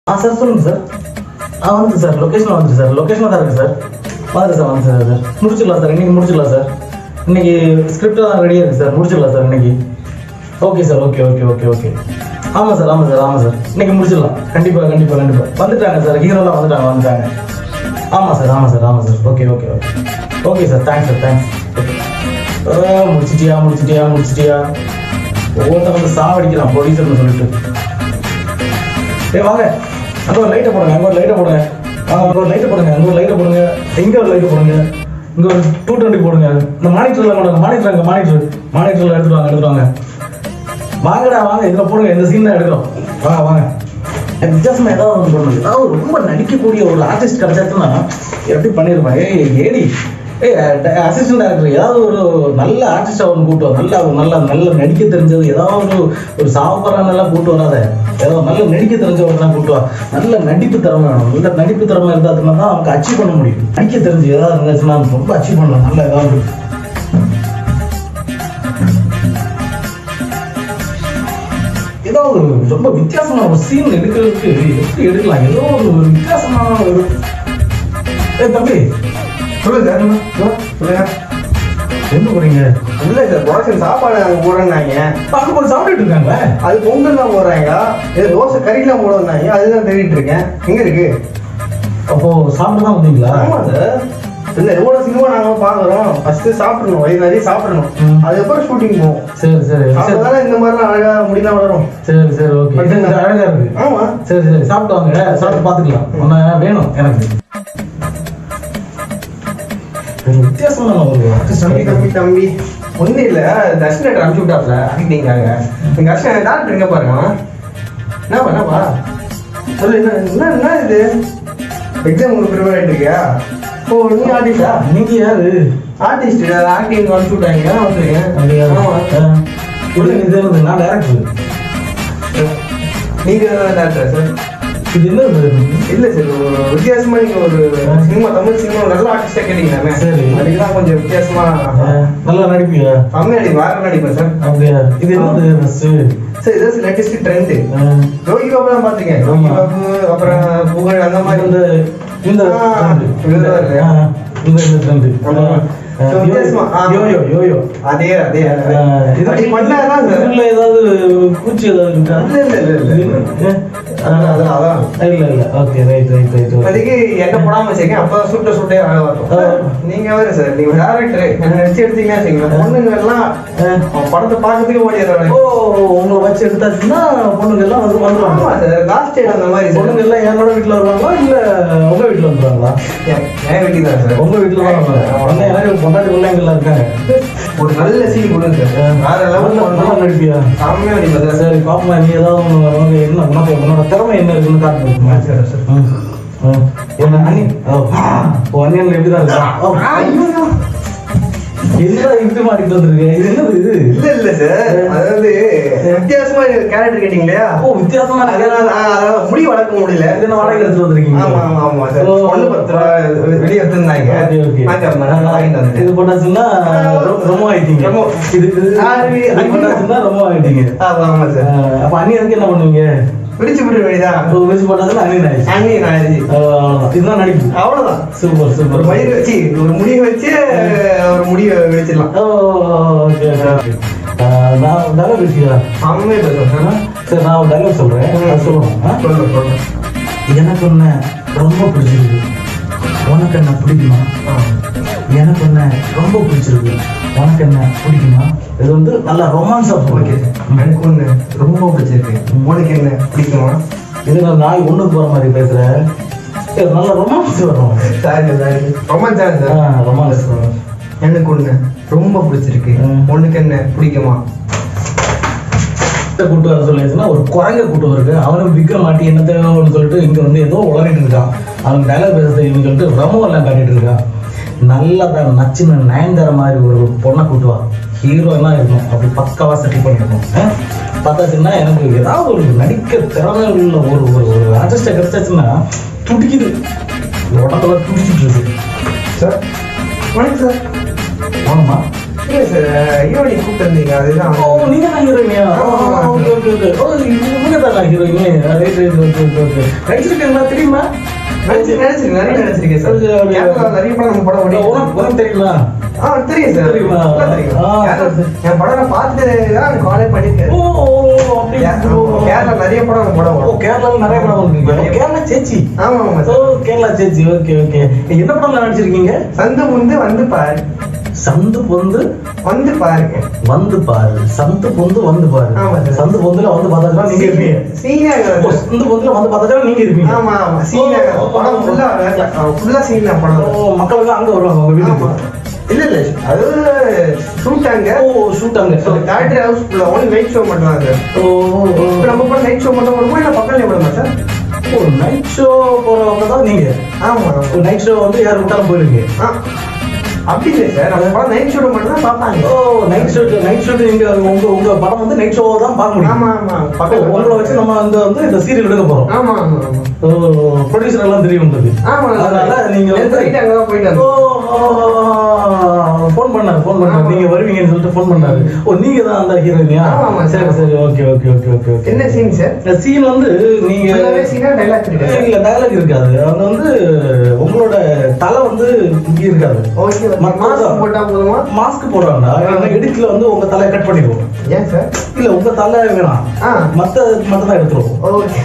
Sir சொல்லுங்கள் sir. வந்து sir location வந்துச்சு சார். லொக்கேஷனில் தான் இருக்குது சார். வந்து சார் வந்து சார் முடிச்சிடலாம் சார். இன்றைக்கி முடிச்சிடலாம் சார். இன்றைக்கி ஸ்கிரிப்டாக தான் ரெடியாக இருக்குது சார். முடிச்சிடலாம் சார் இன்றைக்கி. Okay sir. Okay okay okay okay ஆமாம் சார் ஆமாம் சார் ஆமாம் சார். இன்றைக்கி முடிச்சிடலாம். கண்டிப்பாக கண்டிப்பாக கண்டிப்பாக வந்துட்டாங்க சார். ஹீரோலாம் வந்துட்டாங்க. ஆமாம் சார் ஆமாம் சார் ஆமாம் sir. Okay okay okay okay sir. Thanks sir thanks. முடிச்சிட்டியா ஒவ்வொருத்தர் வந்து சாவடிக்கிறான் ப்ரொடியூசர்னு சொல்லிட்டு. வாங்க அங்கே ஒரு லைட்டை போடுங்க. அங்கே ஒரு லைட்டை போடுங்க. அங்கே ஒரு லைட்டை போடுங்க. இங்கே ஒரு லைட்டை போடுங்க. இங்கே ஒரு 220 போடுங்க. இந்த மானிட்டரில் போடுங்க. மானிட்டரில் எடுத்துட்டு வாங்க. வாங்கடா வாங்க. இதில் போடுங்க. இந்த சீன் தான் எடுக்கிறோம். வாங்க வித்தியாசமாக ஏதாவது ஒன்று போடணும். ஏதாவது ரொம்ப நடிக்கக்கூடிய ஒரு ஆர்டிஸ்ட் கிடைச்சாச்சுன்னா எப்படி பண்ணியிருப்பேன். ஏடி அசிஸ்டன்ட் டைரக்டர் ஏதாவது ஒரு நல்ல ஆர்டிஸ்டாக ஒன்று கூட்டு வர. நல்ல நடிக்க தெரிஞ்சது ஏதாவது ஒரு சாப்பிட்றானெல்லாம் கூட்டு வராத. ஏதாவது நல்ல நடிக்க தெரிஞ்சவங்கலாம் கூட்டு வா. நல்ல நடிப்பு திறமை வேணும். நல்ல நடிப்பு திறமை இருந்தாச்சுன்னா தான் அவனுக்கு அச்சீவ் பண்ண முடியும். நடிக்க தெரிஞ்சு ஏதாவது இருந்துச்சுன்னா ரொம்ப அச்சீவ் பண்ணலாம். நல்ல ஏதாவது ரொம்ப வித்தியாசமான ஒரு சீன் எடுக்கிறதுக்கு எப்படி எடுக்கலாம். ஏதோ ஒரு வித்தியாசமான ஒரு தம்பி சொல்லுங்க. எங்க போறீங்க? இல்ல சார் ப்ரொடக்ஷன் சாப்பாடு அங்கே போடுறாங்க. அங்கே போய் சாப்பிட்டுட்டு இருக்காங்க. அது பொங்கல் தான் போடுறாங்க. இது தோசை கறிலாம் போட வந்தாங்க. அதுதான் தேடிட்டு இருக்கேன். எங்க இருக்கு? அப்போ சாப்பிட்டு தான் வந்தீங்களா? ஆமா சார். இல்லை எவ்வளோ சினிமா நாங்கள் பார்க்குறோம். ஃபர்ஸ்ட் சாப்பிடணும். வயிறு நிறைய சாப்பிடணும். அதுக்கப்புறம் ஷூட்டிங் போவோம். சரி அதனால இந்த மாதிரிலாம் அழகாக முடியலாம் வளரும். சரி ஓகே. அழகா இருக்கு. ஆமா சரி சாப்பிட்டு வாங்க. சாப்பிட்டு பார்த்துக்கலாம். ஒன்று வேணும் எனக்கு. வித்தியாசமான ஒரு தம்பி ஒன்றும் இல்லை. தர்ஷன் அனுப்பிச்சு விட்டாப்ல ஆக்டிங்காக. எங்கள் தர்ஷன் டாக்டர் எங்கே பாருங்க. என்னப்பா சொல்லு. என்ன இது எக்ஸாம் உங்களுக்கு ப்ரிப்பேர் ஆகிட்டு இருக்கியா? ஓ நீ ஆர்டிஸ்டா? நீங்க யாரு? ஆர்டிஸ்ட் ஆக்டிங் அனுப்பிச்சு விட்டாங்க. வந்துருக்கேன். இது நான் டேரக்டர். நீங்கள் டேரக்டரா சார்? இது என்ன இல்லை சார் ஒரு வித்தியாசமா நீங்கள் ஒரு சினிமா தமிழ் சினிமா நல்ல ஆர்டிஸ்டாக கேட்டீங்களாமே. சரி அதுக்குதான் கொஞ்சம் வித்தியாசமா நல்லா நடிப்பீங்க. தமிழ் நடி வேற நடிப்பேன் சார். அப்படியா? இது என்ன சார் இது லேட்டஸ்ட் ட்ரெண்டு. யோகி பாபு தான் பார்த்துங்க. யோகி பாபு அப்புறம் புகழ் அந்த மாதிரி இந்த அதே ஏதாவது பூச்சி ஏதாவது இருக்கா? அதுக்கு என்ன போடாம வச்சிருக்கேன். அப்பதான் சுட்டே அழகா இருக்கும். நீங்க வேற சார் நீங்க டேரக்டர் நடிச்சு எடுத்தீங்கன்னா பொண்ணுங்க எல்லாம் படத்தை பார்க்கறதுக்கு ஓடிடுறாங்க. உங்களை வச்சு எடுத்தாச்சுன்னா பொண்ணுங்க எல்லாம் வந்துருவாங்க சார். லாஸ்ட் டேட் அந்த மாதிரி பொண்ணுங்க எல்லாம் என்னோட வீட்டுல வருவாங்களா இல்ல உங்க வீட்டுல வந்துருவாங்களா? என் வீட்டுக்கு தான் சார். உங்க வீட்டுல தான் வருவாங்க. எனக்கு பொண்டாட்டி பிள்ளைங்கள்லாம் இருக்காங்க. ஒரு நல்ல சீன் கொடுங்க சார். வேற லெவல் நல்லா நடிப்பியா? செம்மையா நடிப்பா சார். சரி பாப்பா. நீ ஏதாவது என்ன உன்னோட திறமை என்ன இருக்குன்னு காட்டுங்க சார். என்ன அண்ணி அண்ணியன் எப்படிதான் இருக்கா? என்ன இப்படி மாட்டிட்டு வந்துருக்கு? இது என்னது இது? இல்ல சார் அதாவது வித்தியாசமா கேரக்டர் கேட்டீங்க இல்லையா? வித்தியாசமான முடி வளர்க்க முடியல. என்ன வாடகை எடுத்து வந்திருக்கீங்க? ஆமா சார். பொண்ணு 10 ரூபா வெளியே எடுத்துருந்தாங்க. இது போட்டாச்சுன்னா ரொம்ப ஆயிட்டீங்க. இது போட்டாச்சுன்னா ரொம்ப ஆயிட்டீங்க. ஆமா சார். அப்ப அண்ணியனுக்கு என்ன பண்ணுவீங்க? பிடிச்சு விட வேண்டியதான். பிடிச்சு போட்டதுல அண்ணன் ஆயிடுச்சு. இதுதான் நடிப்பு. அவ்வளவுதான். சூப்பர். ஒரு மயிர் வச்சு ஒரு முடியை வச்சு ஒரு முடியை வச்சிடலாம். நான் டைலாக் பேசிக்கிறேன். அம்மே பேசுறேன். சரி நான் ஒரு டைலாக் சொல்றேன். சொல்லுவேன். எனக்கு ஒன்று ரொம்ப பிடிச்சிருக்கு. உனக்கு என்ன பிடிக்குமா? எனக்கு என்ன ரொம்ப பிடிச்சிருக்கு. உனக்கு என்ன பிடிக்குமா? இது வந்து நல்லா ரொமான்ஸா போகுது. எனக்கு ஒன்று ரொம்ப பிடிச்சிருக்கு. உனக்கு என்ன பிடிக்குமா? இது நான் நாய் ஒண்ணுக்கு போற மாதிரி பேசுறேன். நல்ல ரொமான்ஸ் வரும். ரொமான்ஸ் வரும். எனக்கு ஒன்று ரொம்ப பிடிச்சிருக்கு. உனக்கு என்ன பிடிக்குமா? கூட்டு வர சொல்லிச்சுன்னா ஒரு குரங்க கூட்டு வருது. அவனுக்கு விற்க மாட்டி என்ன தேவைன்னு சொல்லிட்டு இங்க வந்து ஏதோ உளறிட்டு இருக்கான். அவனுக்கு டைலாக் பேச தெரியும்னு சொல்லிட்டு ரமோ எல்லாம் காட்டிட்டு இருக்கான். நல்லா நச்சுன்னு நயன்தார மாதிரி ஒரு பொண்ணை கூட்டுவா. ஹீரோ எல்லாம் இருக்கும். அப்படி பக்காவா செட்டில் பண்ணிருக்கோம். பார்த்தாச்சுன்னா எனக்கு ஏதாவது ஒரு நடிக்க திறமை உள்ள ஒரு ஆர்டிஸ்டை கிடைச்சாச்சுன்னா துடிக்குது. உடம்புல துடிச்சிட்டு இருக்கு. சார் வணக்கம் சார். வாங்கம்மா. இல்லை சார் ஹீரோயினி கூப்பிட்டு இருந்தீங்க அதுதான். ஓ நீங்க தான் ஹீரோயினியா? Okay okay okay. ஓ இவங்க தான் ஹீரோயினி. Right right okay okay okay. நடிச்சிருக்கீங்களா தெரியுமா? நடிச்சிருக்கேன் நிறைய நடிச்சிருக்கேன் சார். நிறைய படம் நம்ம படம் ஓடி. உனக்கு தெரியுமா? தெரியும் சார். தெரியுமா? என் படம் நான் பார்த்துட்டு தான் காலே பண்ணிருக்கேன். ஓ அப்படியா? கேரளா நிறைய படம் நம்ம படம் ஓ கேரளால நிறைய படம் வந்திருக்கீங்க. கேரளா சேச்சி. ஆமா ஆமா ஓ சார். கேரளா சேச்சி. Okay okay. என்ன படம்ல நடிச்சிருக்கீங்க? சந்து முந்து வந்து பாரு. சந்து பொந்து வந்து பாருங்க. வந்து பாரு. சந்து பொந்து வந்து பாரு. ஆமா சார். சந்து பொந்துல வந்து பார்த்தா நீங்க இருப்பீங்க. சீனியா ஓ, சந்து பொந்துல வந்து பார்த்தா நீங்க இருப்பீங்க. ஆமா ஆமா சீனியா படம் ஃபுல்லா சீனியா படம். ஓ மக்கள் அங்க வருவாங்க உங்க வீட்டுக்கு. இல்ல இல்ல அது ஷூட்டாங்க. ஓ ஷூட்டாங்க. தியேட்டர் ஹவுஸ்க்குள்ள ஒன்லி நைட் ஷோ மட்டும் தான் சார். ஓ இப்போ நம்ம கூட நைட் ஷோ மட்டும் வருமா இல்ல பக்கத்துல வருமா சார்? ஓ நைட் ஷோ போறவங்க தான் நீங்க. ஆமா நைட் ஷோ வந்து யார் விட்டாலும் போயிருங்க. அப்படி இல்லை சார். நம்ம படம் நைட் ஷோ மட்டும் தான் பார்ப்பாங்க. ஓ நைட் ஷோ நீங்க உங்க படம் வந்து நைட் ஷோ தான் பார்க்க முடியும். ஆமா ஆமா பக்கத்துல உங்களை வச்சு நம்ம வந்து இந்த சீரியல் எடுக்க போறோம். ஆமா ஆமா ஆமா. ஓ ப்ரொடியூசர் எல்லாம் தெரியும் உங்களுக்கு. ஆமா அதனால நீங்க வந்து அங்க தான் போயிட்டாங்க. ஃபோன் பண்ணாரு நீங்க வருவீங்கன்னு சொல்லிட்டு ஃபோன் பண்ணாரு. ஓ நீங்க தான் அந்த ஹீரோயினியா? ஆமா சரி சரி okay okay okay okay okay. என்ன சீன் சார்? இந்த சீன் வந்து நீங்க சீனா டைலாக் இருக்கு. இல்ல டயலாக் இருக்காது. அது வந்து உங்களோட தலை வந்து இங்க இருக்காது. ஓகே மாஸ்க் போட்டா போதுமா? மாஸ்க் போடுறாங்க. எடிட்ல வந்து உங்க தலையை கட் பண்ணிடுவோம். ஏன் சார்? இல்ல உங்க தலை வேணாம். மத்த மட்டும் தான் எடுத்துருவோம். ஓகே